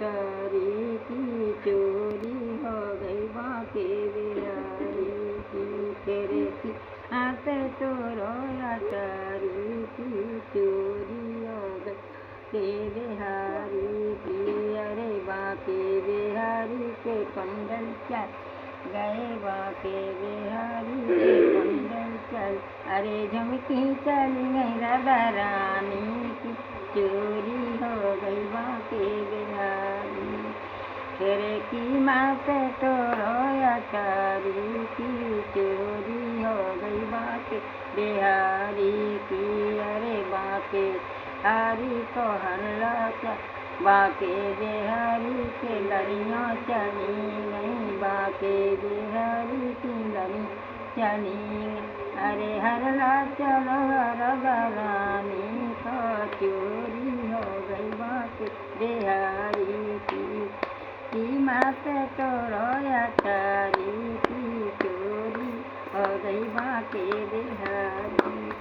अटारी की चोरी हो गई बाके बिहारी की तेरे की आते चोरो अटारी की चोरी हो गई के बिहारी की। अरे बाके बिहारी के पंडल चल गए बाके बिहारी के पंडल चल। अरे झुमकी चल गई राधा रानी की चोरी हो गई बाके बिहारी। तेरे की माँ पे तो रोया तारी की चोरी हो गई बाके बिहारी की। अरे बाके बिहारी को हल्ला चल बाके बिहारी के लड़ियों चली गई बाके बिहारी की लड़ी चली गई। अरे हल्ला चलो राधा रानी को चोरी हो गई बाके बिहारी की माँ पे तो रोया तारी की चोरी हो गई बाके बिहारी।